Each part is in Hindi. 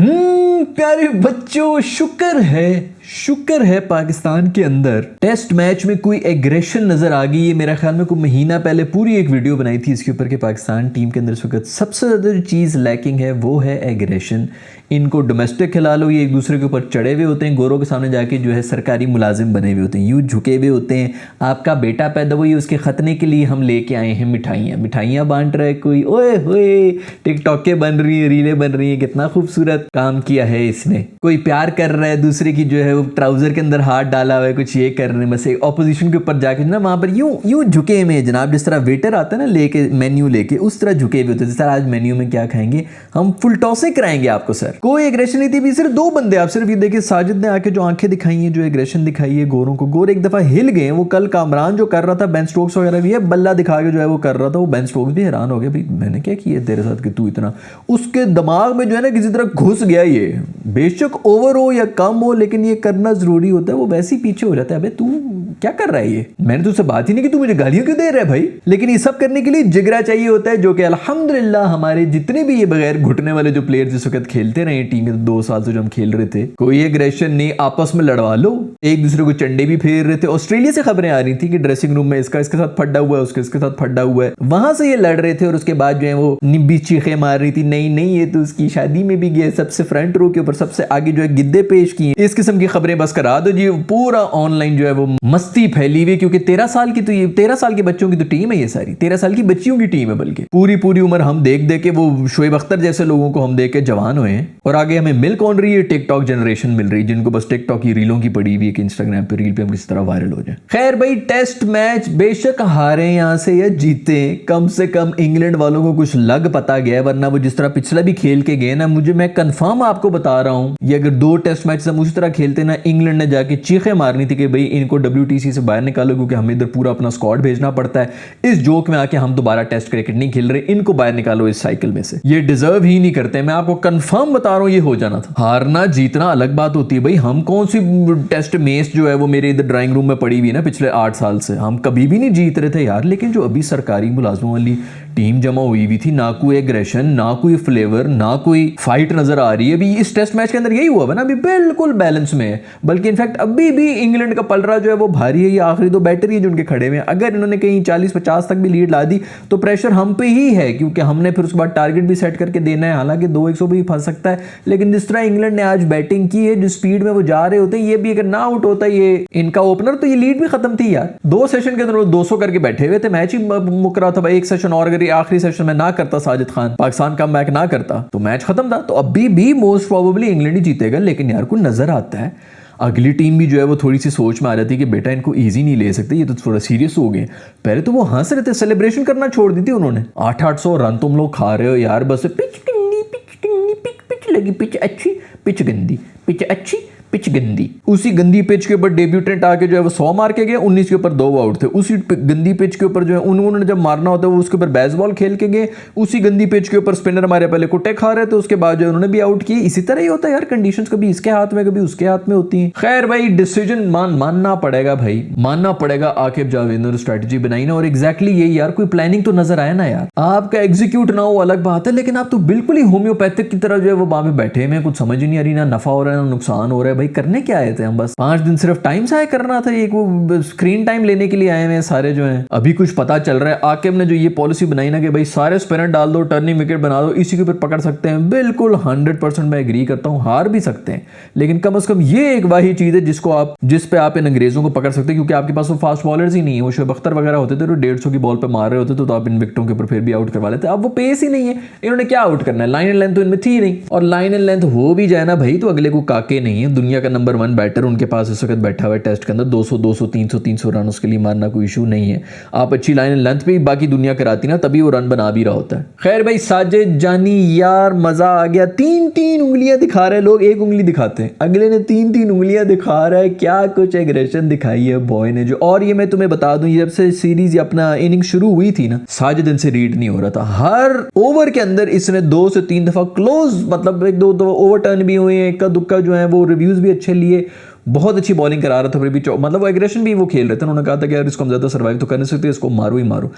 प्यारे बच्चों, शुक्र है पाकिस्तान के अंदर टेस्ट मैच में कोई एग्रेशन नजर आ गई है। मेरा ख्याल में कोई महीना पहले पूरी एक वीडियो बनाई थी इसके ऊपर कि पाकिस्तान टीम के अंदर इस वक्त सबसे ज्यादा जो चीज लैकिंग है वो है एग्रेशन। इनको डोमेस्टिक खिला लो, ये एक दूसरे के ऊपर चढ़े हुए होते हैं, गोरों के सामने जाके जो है सरकारी मुलाजिम बने हुए होते हैं, यूं झुके हुए होते हैं। आपका बेटा पैदा हुई, उसके खतने के लिए हम लेके आए हैं मिठाइयाँ बांट रहा है कोई, ओए होए टिकटॉक के बन रही है, रीलें बन रही है, कितना खूबसूरत काम किया है इसने। कोई प्यार कर रहा है दूसरे की, जो है वो ट्राउजर के अंदर हाथ डाला हुआ है, कुछ ये कर रहे हैं, बस ऑपोजिशन के ऊपर जाके ना वहां पर यूं झुके हुए हैं जनाब। जिस तरह वेटर आता है ना लेके मेन्यू लेके, उस तरह झुके हुए होते हैं। जिस तरह आज मेन्यू में क्या खाएंगे, हम फुल टॉसे कराएंगे आपको सर। कोई एग्रेशन नहीं थी, भी सिर्फ दो बंदे। आप सिर्फ ये देखिए, साजिद ने आके जो आंखें दिखाई हैं, जो एग्रेशन दिखाई है गोरों को, गोरे एक दफा हिल गए। वो कल कामरान जो कर रहा था बेन स्टोक्स वगैरह भी है, बल्ला दिखा के जो है वो कर रहा था, वो बेन स्टोक्स भी हैरान हो गया, भाई मैंने क्या किया तेरे साथ कि तू इतना, उसके दिमाग में जो है ना किसी तरह घुस गया ये। बेशक ओवर हो या कम हो, लेकिन ये करना जरूरी होता है। वो वैसे ही पीछे हो जाता है, अबे तू क्या कर रहा है ये, मैंने तुझसे बात ही नहीं की, तू मुझे गालियां क्यों दे रहा है भाई। लेकिन ये सब करने के लिए जिगरा चाहिए होता है, जो कि अल्हम्दुलिल्लाह हमारे जितने भी ये बगैर घुटने वाले जो प्लेयर्स इस वक्त खेलते रहे टीम में, 2 साल से जो हम खेल रहे थे, कोई एग्रेशन नहीं, आपस में लड़वा लो, एक दूसरे को चंडे भी फेर रहे थे। ऑस्ट्रेलिया से खबरें आ रही थी कि ड्रेसिंग रूम में इसके साथ फड्डा हुआ है, इसके साथ फड्डा हुआ है, वहां से ये लड़ रहे थे। और उसके बाद जो है वो निब्बी चीखें मार रही थी, नहीं ये तो उसकी शादी में भी गया, सबसे फ्रंट रो के ऊपर सबसे आगे जो है गिद्दे पेश किए। इस किस्म की खबरें बस करा दो जी। पूरा ऑनलाइन जो है वो मस्ती फैली हुई, क्योंकि 13 साल की तो ये 13 साल के बच्चों की तो टीम है, ये सारी 13 साल की बच्चियों की टीम है। बल्कि पूरी उम्र हम देख के वो शोएब अख्तर जैसे लोगों को हम देख के जवान हुए हैं, और आगे हमें मिल कौन रही है, टिकटॉक जनरेशन मिल रही है, जिनको बस टिकटॉक की रीलों की पड़ी हुई है कि इंस्टाग्राम पे रील पे हम किसी तरह वायरल हो जाए। खैर भाई, टेस्ट मैच बेशक हारे यहां से या जीते, कम से कम इंग्लैंड वालों को कुछ लग पता गया, वरना वो जिस तरह पिछला भी खेल के गए ना, मैं कंफर्म आपको बता रहा हूं, ये अगर 2 टेस्ट मैच हम उसी तरह खेलते ना, इंग्लैंड ने जाके चीखें मारनी थी कि भाई इनको WTC से बाहर निकालो, क्योंकि हमें इधर पूरा अपना स्क्वाड भेजना पड़ता है। इस जोक में आके हम दोबारा टेस्ट क्रिकेट नहीं खेल रहे, इनको बाहर निकालो इस साइकिल में से, ये डिजर्व ही नहीं करते। मैं आपको कंफर्म बता रहा हूं, ये हो जाना था। हारना जीतना अलग बात होती है भाई, हम कौन सी टेस्ट मैच जो है वो मेरे इधर ड्राइंग रूम में पड़ी हुई है ना, पिछले 8 साल से हम कभी भी नहीं जीत रहे थे यार। लेकिन जो अभी सरकारी मुलाजमों वाली टीम जमा हुई हुई थी, ना कोई एग्रेशन, ना कोई फ्लेवर, ना कोई फाइट नजर आ रही है। अभी इस टेस्ट मैच के अंदर यही हुआ ना, अभी बिल्कुल बैलेंस में है। बल्कि इनफैक्ट अभी भी इंग्लैंड का पलड़ा जो है वो भारी है। ये आखिरी 2 बैटर ही जो उनके खड़े हुए हैं, अगर इन्होंने कहीं 40-50 तक भी लीड ला दी तो प्रेशर हम पे ही है, क्योंकि हमने फिर उसके बाद टारगेट भी सेट करके देना है। हालांकि 2-100 भी फंस सकता है, लेकिन जिस तरह इंग्लैंड ने आज बैटिंग की है, जो स्पीड में वो जा रहे होते हैं, ये भी अगर ना आउट होता ये इनका ओपनर, तो ये लीड भी खत्म थी यार। 2 सेशन के अंदर वो 200 करके बैठे हुए थे, मैच ही मुक रहा था। एक सेशन और अगर आखिरी सेशन में ना करता साजिद खान, पाकिस्तान कम बैक ना करता, तो मैच खत्म था। तो अभी भी मोस्ट प्रोबेबली इंग्लैंड ही जीतेगा। लेकिन यार को नजर आता है अगली टीम भी जो है वो थोड़ी सी सोच में आ जाती है कि बेटा इनको इजी नहीं ले सकते, ये तो थोड़ा सीरियस हो गए। पहले तो वो हंस रहे थे, सेलिब्रेशन करना छोड़ दी थी उन्होंने। 800 रन तुम लोग खा रहे हो यार, बस पिच लगी, पिच अच्छी, पिच गंदी, पिच अच्छी, पिच गंदी। उसी गंदी पिच के ऊपर डेब्यूटेंट आके जो है वो 100 मार के गए, 19 के ऊपर 2 आउट थे। उसी गंदी पिच के ऊपर जो है उन्होंने जब मारना होता है वो उसके ऊपर बेसबॉल खेल के गए। उसी गंदी पिच के ऊपर स्पिनर हमारे पहले कुट्टे खा रहे थे, उसके बाद जो उन्होंने भी आउट किए। इसी तरह ही होता है यार, कंडीशंस कभी इसके हाथ में कभी उसके हाथ में होती हैं। खैर भाई, डिसीजन मानना पड़ेगा भाई, मानना पड़ेगा। आकिब जावेद ने स्ट्रेटजी बनाई ना, और एग्जैक्टली यही यार, कोई प्लानिंग तो नजर आया ना यार। आपका एग्जीक्यूट ना हो अलग बात है, लेकिन आप तो बिल्कुल ही होम्योपैथिक की तरह जो है वो वहां पे बैठे में, कुछ समझ ही नहीं आ रही, ना नफा हो रहा है ना नुकसान हो रहा है। भाई करने क्या आए थे हम, बस 5 दिन सिर्फ टाइम से करना था, एक वो स्क्रीन टाइम लेने के लिए आए हैं सारे जो हैं। अभी कुछ पता चल रहा है, आकिब ने जो ये पॉलिसी बनाई ना कि भाई सारे स्पिनर डाल दो, टर्निंग विकेट बना दो, इसी के ऊपर पकड़ सकते हैं। बिल्कुल 100% मैं एग्री करता हूं, हार भी सकते हैं, लेकिन कम से कम ये एक वाही चीज है जिस पे आप इन अंग्रेजों को पकड़ सकते हैं, क्योंकि आपके पास वो फास्ट बॉलर्स ही नहीं है। वो शोएब अख्तर वगैरह होते थे तो 150 की बॉल पे मार रहे होते तो आप इन विकेटों के ऊपर फिर भी आउट करवा लेते। अब वो पेस ही नहीं है, इन्होंने क्या आउट करना है। लाइन एंड लेंथ तो इनमें थी नहीं, और लाइन एंड लेंथ हो भी जाए ना भाई तो अगले को काके नहीं है। दुनिया का नंबर 1 बैटर उनके पास इस वक्त बैठा हुआ है टेस्ट के अंदर, 200 300 रन उसके लिए मारना कोई इशू नहीं है। आप अच्छी लाइन लेंथ पे बाकी दुनिया कराती ना, तभी वो रन बना भी रहा होता है। खैर भाई, साजिद जानी यार मजा आ गया। 3 उंगलियां दिखा रहे लोग, 1 उंगली दिखाते हैं, अगले ने 3 उंगलियां दिखा रहा है। क्या कुछ एग्रेशन दिखाई है बॉय ने जो। और ये मैं तुम्हें बता दूं, जब से सीरीज अपना इनिंग शुरू हुई थी ना, साजिद इनसे रीड नहीं हो रहा था। हर ओवर के अंदर इसने 2 से 3 दफा क्लोज, मतलब 1-2 ओवर टर्न भी हुए हैं, इक्का दुक्का जो है वो रिव्यूज भी अच्छे लिए। बहुत अच्छी बॉलिंग करा रहा था, फिर भी मतलब वो एग्रेशन भी वो खेल रहे थे। उन्होंने कहा था कि यार इसको हम ज्यादा सर्वाइव तो कर नहीं सकते, इसको मारो ही मारो।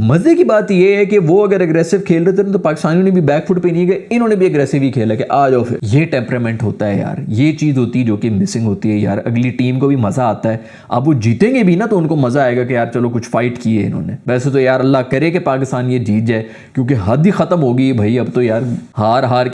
मजे की बात ये है कि वो अगर एग्रेसिव खेल रहे थे तो पाकिस्तानियों ने भी बैकफुट पे नहीं गए, इन्होंने भी एग्रेसिव ही खेला कि आ जाओ फिर। ये टेम्परामेंट होता है यार, ये चीज होती है जो कि मिसिंग होती है यार। अगली टीम को भी मजा आता है, अब वो जीतेंगे भी ना तो उनको मजा आएगा कि यार चलो कुछ फाइट की है इन्होंने। वैसे तो यार अल्लाह करे कि पाकिस्तान ये जीत जाए, क्योंकि हद ही खत्म होगी भाई। अब तो यार हार हार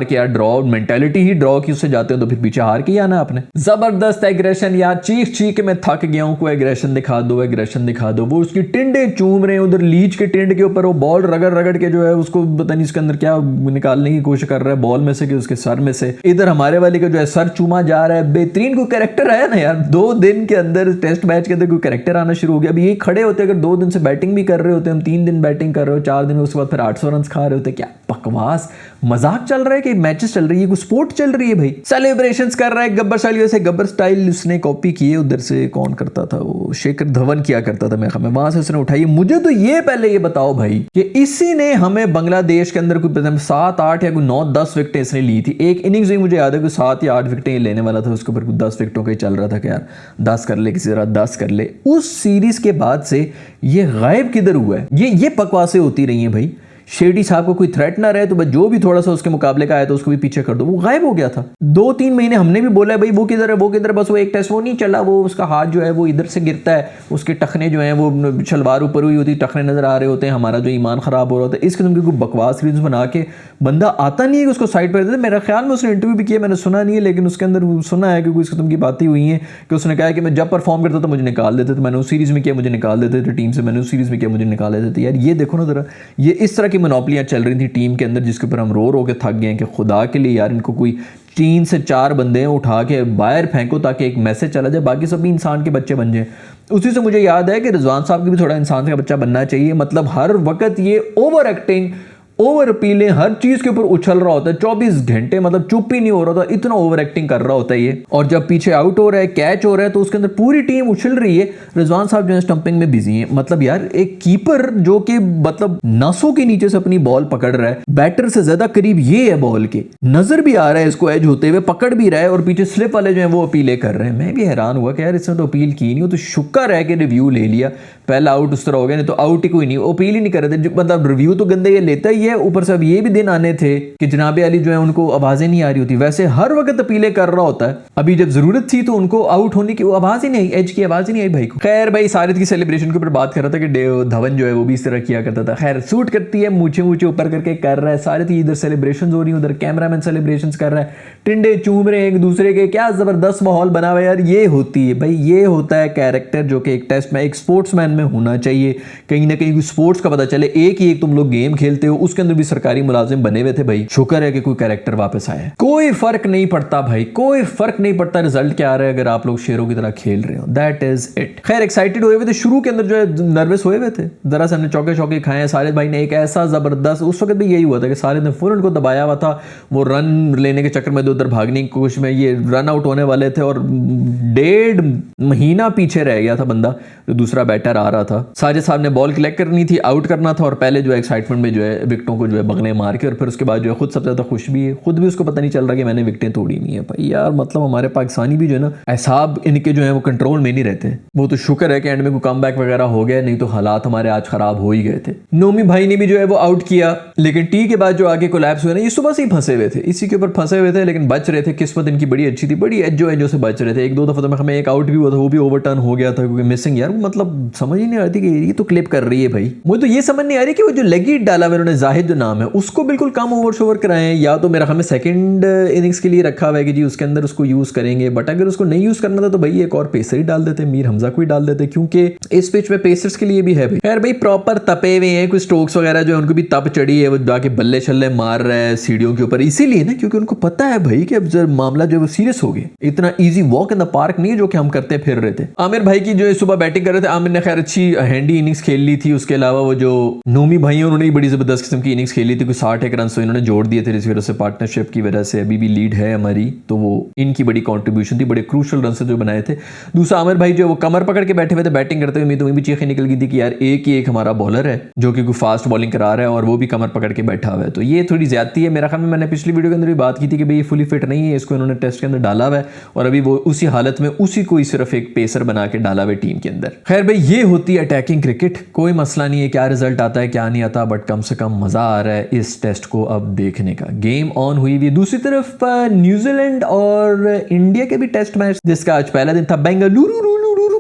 के यार ड्रॉ मेंटेलिटी ही ड्रॉ की उससे जाते हो तो फिर पीछे हार के ही आना आपने। जबरदस्त एग्रेशन यार, चीख चीख के मैं थक गया हूं, कोई एग्रेशन दिखा दो, एग्रेशन दिखा दो। वो उसकी टिंडे चूम रहे हैं उधर, लीच के टिंड के ऊपर वो बॉल रगड़ रगड़ के जो है उसको पता नहीं इसके अंदर क्या निकालने की कोशिश कर रहा है बॉल में से कि उसके सर में से। इधर हमारे वाले का जो है सर चूमा जा रहा है। बेहतरीन कोई कैरेक्टर आया ना यार, 2 दिन के अंदर टेस्ट मैच के अंदर कोई कैरेक्टर आना शुरू हो गया। अभी ये खड़े होते अगर 2 दिन से बैटिंग भी कर रहे होते, हम 3 दिन बैटिंग कर रहे हो, 4 दिन उसके बाद फिर 800 रन खा रहे होते। क्या बकवास मजाक चल रहा है कि मैचेस चल रही है, कोई स्पोर्ट चल रही है भाई। सेलिब्रेशंस कर रहा है गब्बर स्टाइल, वैसे गब्बर स्टाइल उसने कॉपी किए उधर से, कौन करता था वो, शेखर धवन किया करता था मेरे ख्याल में, वहां से उसने उठाई। मुझे तो ये पहले ये बताओ भाई कि इसी ने हमें बांग्लादेश के अंदर कोई 7 8 या कोई 9 10 विकेटें इसने ली थी। एक इनिंग्स में मुझे याद है कोई 7 या 8 विकेटें लेने वाला था, उसके ऊपर 10 विकेटों का ही चल रहा था कि यार 10 कर ले, किसी तरह 10 कर ले। उस सीरीज के बाद से ये गायब किधर हुआ है? ये बकवासें होती रही हैं भाई। शेडी साहब को कोई थ्रेट ना रहे तो बस जो भी थोड़ा सा उसके मुकाबले का आया तो उसको भी पीछे कर दो, वो गायब हो गया था। 2-3 महीने हमने भी बोला है भाई वो किधर है, वो किधर है, बस वो एक टेस्ट वो नहीं चला, वो उसका हाथ जो है वो इधर से गिरता है, उसके टखने जो है वो शलवार ऊपर हुई होती, टखने नजर आ रहे होते हैं, हमारा जो ईमान खराब हो रहा होता है। इस किस्म की कोई बकवास रील्स बना के बंदा आता नहीं है कि उसको साइड पर। मेरा ख्याल में उसने इंटरव्यू भी किया, मैंने सुना नहीं है, लेकिन उसके अंदर सुना है कि इस किस्म की बातें हुई हैं कि उसने कहा कि मैं जब परफॉर्म करता था मुझे निकाल देते थे, मैंने उस सीरीज में किया मुझे निकाल देते थे, टीम से मैंने उस सीरीज में किया मुझे निकाल देते थे। यार ये देखो ना जरा, ये इस तरह की मोनोपोलियां चल रही थी टीम के अंदर, जिसके ऊपर हम रो के थक गए हैं कि खुदा के लिए यार इनको कोई 3 से 4 बंदे उठा के बाहर फेंको ताकि एक मैसेज चला जाए, बाकी सब भी इंसान के बच्चे बन जाए। उसी से मुझे याद है कि रिजवान साहब की भी थोड़ा इंसान का बच्चा बनना चाहिए। मतलब हर वक्त ये ओवर एक्टिंग, ओवर अपीलें, हर चीज के ऊपर उछल रहा होता है 24 घंटे, मतलब चुप ही नहीं हो रहा था, इतना ओवर एक्टिंग कर रहा होता है ये। और जब पीछे आउट हो रहा है, कैच हो रहा है, तो उसके अंदर पूरी टीम उछल रही है, रिजवान साहब जो है स्टंपिंग में बिजी हैं। मतलब यार एक कीपर जो कि मतलब नसों के नीचे से अपनी बॉल पकड़ रहा है, बैटर से ज्यादा करीब ये है बॉल के, नजर भी आ रहा है इसको एज होते हुए, पकड़ भी रहा है, और पीछे स्लिप वाले जो है वो अपीलें कर रहे हैं। मैं भी हैरान हुआ कि यार इसने तो अपील की नहीं, हो तो शुक्र है कि रिव्यू ले लिया, पहला आउट उस तरह हो गया, नहीं तो आउट ही कोई नहीं, अपील ही नहीं कर रहे थे। मतलब रिव्यू तो गंदे ये लेता ही है, ऊपर से अब ये भी दिन आने थे कि जनाबे अली जो है उनको आवाजें नहीं आ रही होती, वैसे हर वक्त अपीलें कर रहा होता है। अभी जब जरूरत थी तो उनको आउट होने की वो आवाज ही नहीं आई, एज की आवाज ही नहीं आई भाई को। खैर भाई सारिद की सेलिब्रेशन के ऊपर बात कर रहा था कि धवन जो है वो भी इस तरह किया करता था। खैर सूट करती है, मूछे मूछे ऊपर करके कर रहा है सारिद, इधर सेलिब्रेशन हो रही है, उधर कैमरामैन सेलिब्रेशन कर रहा है, टिंडे चूम रहे हैं एक दूसरे के, क्या जबरदस्त माहौल बना हुआ है यार। ये होती है भाई, ये होता है कैरेक्टर जो कि एक टेस्ट में एक स्पोर्ट्समैन में होना चाहिए। कहीं ना कहीं स्पोर्ट्स का पता चले, एक ही एक तुम लोग गेम खेलते हो, उसके अंदर भी सरकारी मुलाजिम बने हुए थे भाई, शुक्र है कि कोई कैरेक्टर वापस आया। कोई फर्क नहीं पड़ता भाई, कोई फर्क नहीं पड़ता रिजल्ट क्या आ रहा है, अगर आप लोग शेरों की तरह खेल रहे हो, दैट इज इट। खैर एक्साइटेड हुए हुए थे, शुरू के अंदर जो है नर्वस हुए हुए थे, जरा से हमने चौके चौके खाए। सारिद भाई ने एक ऐसा जबरदस्त, उस वक्त भी यही हुआ था कि सारिद ने फुल उनको दबाया हुआ था, वो रन लेने के चक्कर में उधर भागने की कोशिश में ये रन आउट होने वाले थे, और 1.5 महीना पीछे रह गया था बंदा, जो दूसरा बैटर आ रहा था। साजिद साहब ने बॉल कलेक्ट करनी थी, आउट करना था, और पहले जो है एक्साइटमेंट में जो है विकेटों को जो है बगले मार के, और फिर उसके बाद जो है खुद सबसे ज्यादा खुश भी है, खुद भी उसको पता नहीं चल रहा कि मैंने विकेटें तोड़ी नहीं है भाई। यार मतलब हमारे पाकिस्तानी भी जो है ना एहसाब इनके जो है वो कंट्रोल में नहीं रहते। वो तो शुक्र है कि एंड में कोई कमबैक वगैरह हो गया, नहीं तो हालात हमारे आज खराब हो ही गए थे। नोमी भाई ने भी जो है वो आउट किया, लेकिन टी के बाद जो आगे कोलैप्स हुए ना, ये सुबह से ही फंसे हुए थे, इसी के ऊपर फंसे हुए थे, लेकिन बच रहे थे। किस्मत इनकी बड़ी अच्छी थी, बड़ी एजो से बच रहे थे। 1-2 दफा तो हमें एक आउट भी हुआ था, वो भी ओवरटर्न हो गया था क्योंकि मिसिंग। यार मतलब समझ ही नहीं आ रही थी कि ये तो क्लिप कर रही है भाई। मुझे तो ये समझ नहीं आ रही कि वो जो लेग हिट डाला हुआ उन्होंने, जाहिद जो नाम है, उसको बिल्कुल कम ओवर शोवर कराए हैं, या तो मेरा हमें सेकंड इनिंग्स के लिए रखा हुआ है कि जी उसके अंदर उसको यूज करेंगे। बट अगर उसको नहीं यूज करना था तो भाई एक और पेसर ही डाल देते, मीर हमजा को ही डाल देते, क्योंकि इस पिच में पेसर्स के लिए भी है भाई। यार भाई प्रॉपर तपे हुए हैं, कोई स्ट्रोक्स वगैरह जो है उनको भी तप चढ़ी है, वो जाके बल्ले शल्ले मार रहा है सीढ़ियों के ऊपर, इसीलिए ना क्योंकि उनको पता है भाई कि अब जब मामला जो है वो सीरियस हो गया, इतना easy walk in the park नहीं है जो कि हम करते फिर रहे थे। आमिर भाई की जो सुबह बैटिंग कर रहे थे, आमिर ने खैर अच्छी हैंडी इनिंग्स खेल ली थी। उसके अलावा वो जो नोमी भाई हैं उन्होंने बड़ी जबरदस्त किस्म की इनिंग्स खेली थी, कुछ 61 रन तो इन्होंने जोड़ दिए थे, जिसकी वजह से पार्टनरशिप की वजह से अभी भी लीड है हमारी। तो वो इनकी बड़ी कॉन्ट्रीब्यूशन थी, बड़े क्रूशल रन से जो बनाए थे। दूसरा आमिर भाई जो है वो कमर पकड़ के बैठे हुए थे बैटिंग करते हुए, तो वहीं भी चीखें निकल गई थी कि यार एक ही एक हमारा बॉलर है जो कि कोई फास्ट बॉलिंग करा रहा है और वो भी कमर पकड़ के बैठा हुआ है। तो ये थोड़ी ज्यादती है मेरा ख्याल में। मैंने पिछली वीडियो के अंदर भी बात की थी कि भाई ये फुली फिट नहीं है, इसको इन्होंने टेस्ट के अंदर डाला हुआ है और अभी वो उसी हालत में उसी को ही सिर्फ एक पेसर बना के डाला हुआ टीम के अंदर। खैर भाई ये होती है अटैकिंग क्रिकेट, कोई मसला नहीं है क्या रिजल्ट आता है क्या नहीं आता, बट कम से कम मजा आ रहा है इस टेस्ट को अब देखने का। गेम ऑन हुई हुई। दूसरी तरफ न्यूजीलैंड और इंडिया के भी टेस्ट मैच, जिसका आज पहला दिन था, बेंगलुरु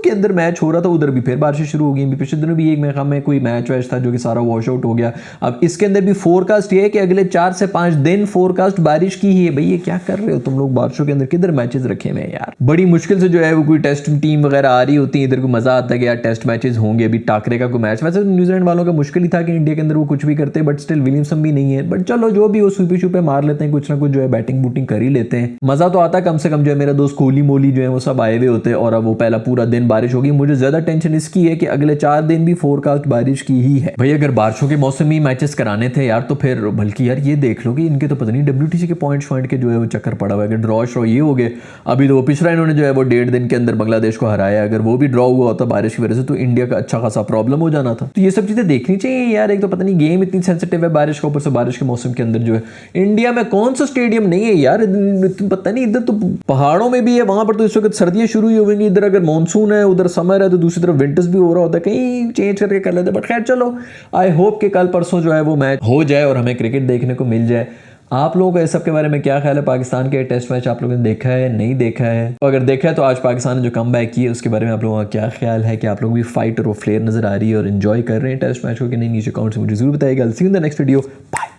के अंदर मैच हो रहा था, उधर भी फिर बारिश शुरू हो गई। पिछले दिनों भी एक मेरे ख्याल में कोई मैच वैच था जो कि सारा वॉश आउट हो गया। अब इसके अंदर भी फोरकास्ट ये है कि अगले 4 से 5 दिन फोरकास्ट बारिश की ही है। भाई ये क्या कर रहे हो तुम लोग, बारिशों के अंदर किधर मैचेस रखे हुए हैं यार। बड़ी मुश्किल से जो है वो कोई टेस्ट टीम वगैरह आ रही होती है इधर को, मजा आता है कि यार टेस्ट मैचेस होंगे। अभी टाकरे का कोई मैच, वैसे न्यूजीलैंड वालों का मुश्किल ही था कि इंडिया के अंदर वो कुछ भी करते, बट स्टिल विलियमसन भी नहीं है। बट चलो जो भी वो सुपी छुपे मार लेते हैं, कुछ ना कुछ जो है बैटिंग बूटिंग कर ही लेते हैं, मजा तो आता है। कम से कम जो है मेरा दोस्त कोहली मोली जो है वो सब आए हुए होते हैं और अब वो पहला पूरा दिन बारिश होगी। मुझे ज्यादा टेंशन इसकी है कि अगले 4 दिन भी फोरकास्ट बारिश की ही है। भाई अगर बारिशों के मौसम में मैचेस कराने थे यार तो फिर बल्कि यार ये देख लो कि इनके तो पता नहीं WTC के पॉइंट के जो है वो चक्कर पड़ा हुआ है कि ड्रॉ श्रॉ ये हो गए। अभी तो वो पिछड़ा इन्होंने जो है वो 1.5 दिन के अंदर बांग्लादेश को हराया, अगर वो भी ड्रॉ हुआ होता बारिश की वजह से तो इंडिया का अच्छा खासा प्रॉब्लम हो जाना था। तो ये सब चीजें देखनी चाहिए यार। एक तो पता नहीं गेम इतनी सेंसिटिव है बारिश के ऊपर से, बारिश के मौसम के अंदर जो है इंडिया में कौन सा स्टेडियम नहीं है यार, पता नहीं। इधर तो पहाड़ों में भी है, वहां पर तो इस वक्त सर्दियां शुरू ही होंगी, इधर अगर मानसून है उधर समर है तो दूसरी तरफ विंटर्स भी हो रहा होता है, कहीं चेंज करके कर लेते। बट खैर चलो, आई होप कि कल परसों जो है वो मैच हो जाए और हमें क्रिकेट देखने को मिल जाए। आप लोगों का इस सब के बारे में क्या ख्याल है? पाकिस्तान के टेस्ट मैच आप लोगों ने देखा है, नहीं देखा है? तो अगर देखा है तो आज पाकिस्तान ने जो कमबैक की है उसके बारे में आप लोगों का क्या ख्याल है? कि आप लोग भी फाइट और फ्लेयर नजर आ रही है और एंजॉय कर रहे हैं टेस्ट मैच को कि नहीं? नीचे कमेंट से मुझे जरूर बताइएगा। See you in the next video.